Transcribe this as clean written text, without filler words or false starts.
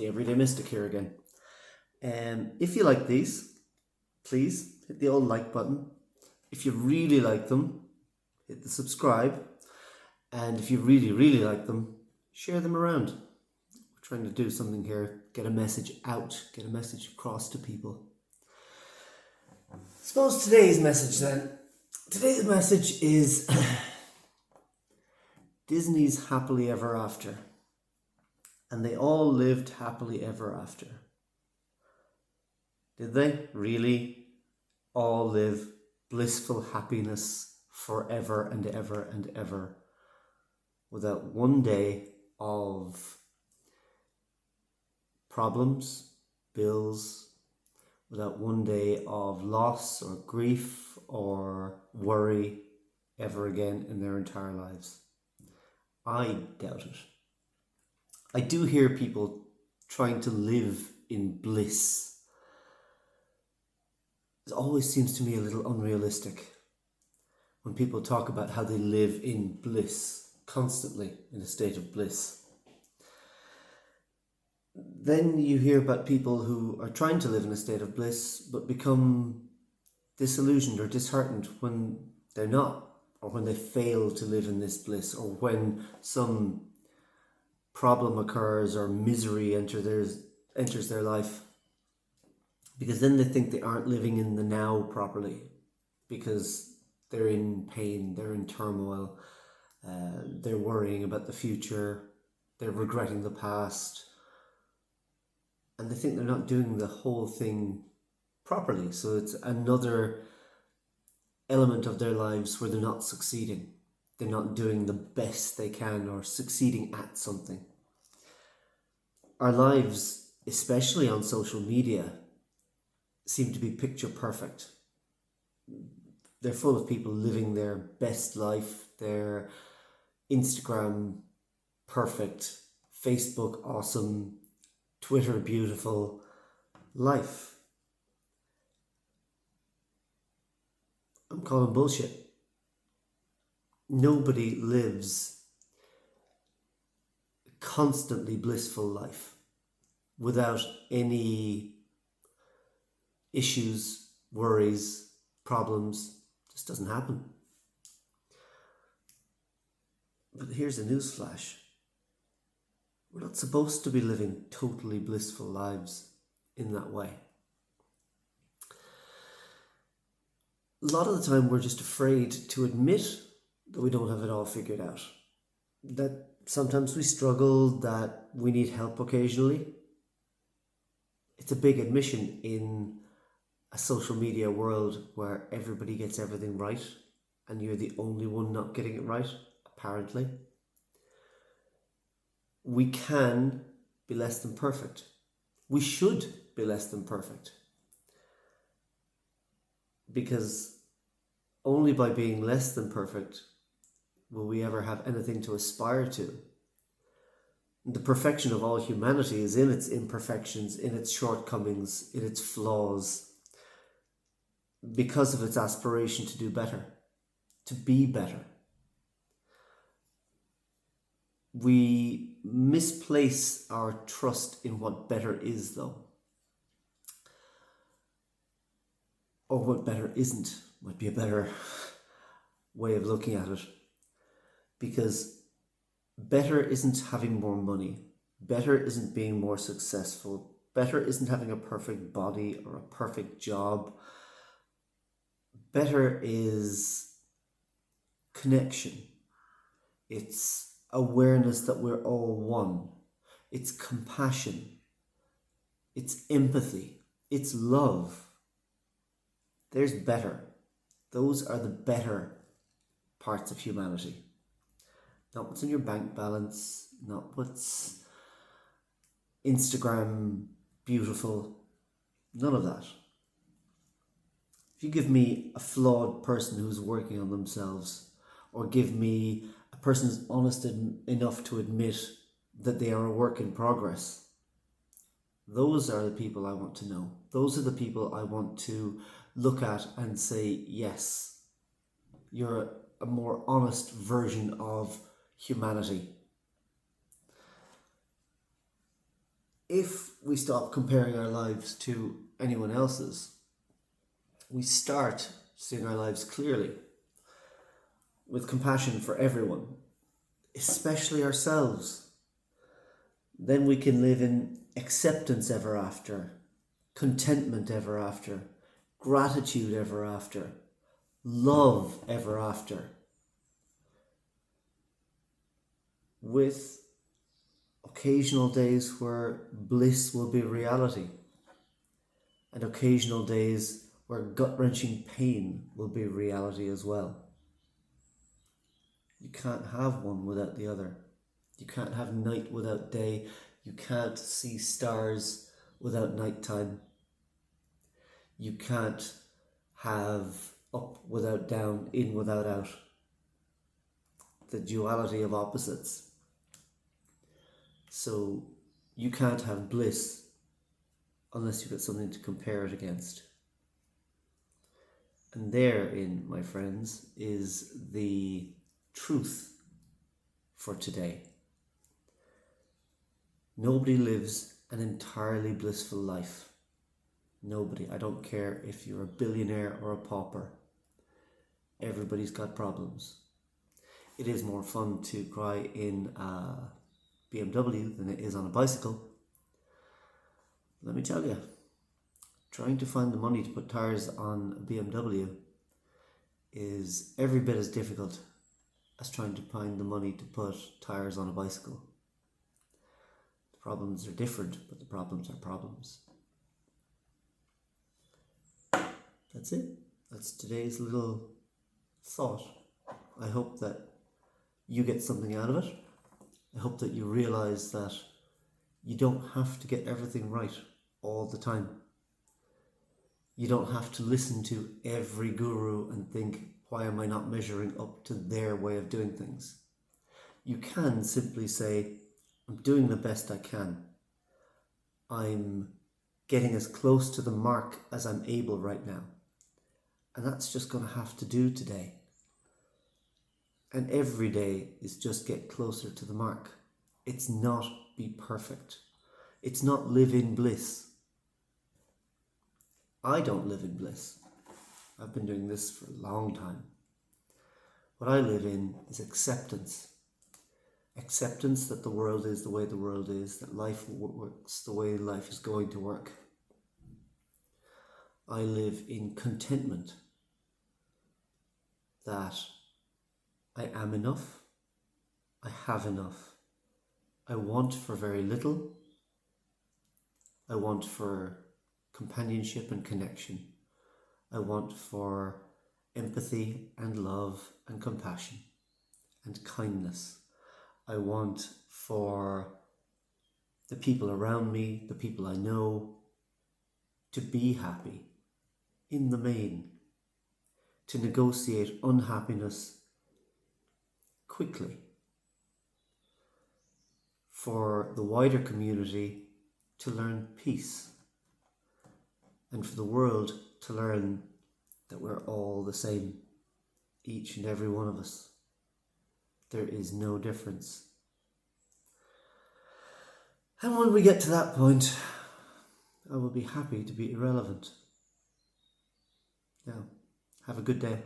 the Everyday Mystic here again. If you like these, please hit the old like button. If you really like them, hit the subscribe. And if you really, really like them, share them around. We're trying to do something here, get a message out, get a message across to people. Suppose today's message then. Today's message is Disney's Happily Ever After. And they all lived happily ever after. Did they really all live blissful happiness forever and ever and ever without one day of problems, bills, without one day of loss or grief or worry ever again in their entire lives? I doubt it. I do hear people trying to live in bliss. It always seems to me a little unrealistic when people talk about how they live in bliss, constantly in a state of bliss. Then you hear about people who are trying to live in a state of bliss but become disillusioned or disheartened when they're not, or when they fail to live in this bliss, or when some problem occurs or misery enters their life, because then they think they aren't living in the now properly, because they're in pain, they're in turmoil, they're worrying about the future, they're regretting the past, and they think they're not doing the whole thing properly. So it's another element of their lives where they're not succeeding. They're not doing the best they can or succeeding at something. Our lives, especially on social media, seem to be picture perfect. They're full of people living their best life, their Instagram perfect, Facebook awesome, Twitter beautiful life. I'm calling bullshit. Nobody lives a constantly blissful life without any issues, worries, problems. It just doesn't happen. But here's a newsflash. We're not supposed to be living totally blissful lives in that way. A lot of the time we're just afraid to admit that we don't have it all figured out. That sometimes we struggle, that we need help occasionally. It's a big admission in a social media world where everybody gets everything right and you're the only one not getting it right, apparently. We can be less than perfect. We should be less than perfect. Because only by being less than perfect will we ever have anything to aspire to. The perfection of all humanity is in its imperfections, in its shortcomings, in its flaws, because of its aspiration to do better, to be better. We misplace our trust in what better is, though. Or what better isn't, might be a better way of looking at it. Because better isn't having more money. Better isn't being more successful. Better isn't having a perfect body or a perfect job. Better is connection. It's awareness that we're all one. It's compassion. It's empathy. It's love. There's better. Those are the better parts of humanity. Not what's in your bank balance, not what's Instagram beautiful, none of that. If you give me a flawed person who's working on themselves, or give me a person who's honest enough to admit that they are a work in progress, those are the people I want to know. Those are the people I want to look at and say, yes, you're a more honest version of humanity. if we stop comparing our lives to anyone else's, we start seeing our lives clearly, with compassion for everyone, especially ourselves. Then we can live in acceptance ever after, contentment ever after, gratitude ever after, love ever after, with occasional days where bliss will be reality, and occasional days where gut-wrenching pain will be reality as well. You can't have one without the other. You can't have night without day. You can't see stars without nighttime. You can't have up without down, in without out. The duality of opposites. So you can't have bliss unless you've got something to compare it against. And therein, my friends, is the truth for today. Nobody lives an entirely blissful life. Nobody. I don't care if you're a billionaire or a pauper. Everybody's got problems. It is more fun to cry in a BMW than it is on a bicycle. Let me tell you, trying to find the money to put tires on a BMW is every bit as difficult as trying to find the money to put tires on a bicycle. The problems are different, but the problems are problems. That's it. That's today's little thought. I hope that you get something out of it. I hope that you realize that you don't have to get everything right all the time. You don't have to listen to every guru and think, why am I not measuring up to their way of doing things? You can simply say, I'm doing the best I can. I'm getting as close to the mark as I'm able right now. And that's just going to have to do today. And every day is just get closer to the mark. It's not be perfect. It's not live in bliss. I don't live in bliss. I've been doing this for a long time. What I live in is acceptance. Acceptance that the world is the way the world is, that life works the way life is going to work. I live in contentment that I am enough, I have enough, I want for very little, I want for companionship and connection, I want for empathy and love and compassion and kindness. I want for the people around me, the people I know, to be happy in the main, to negotiate unhappiness quickly, for the wider community to learn peace, and for the world to learn that we're all the same, each and every one of us. There is no difference. And when we get to that point, I will be happy to be irrelevant. Now, have a good day.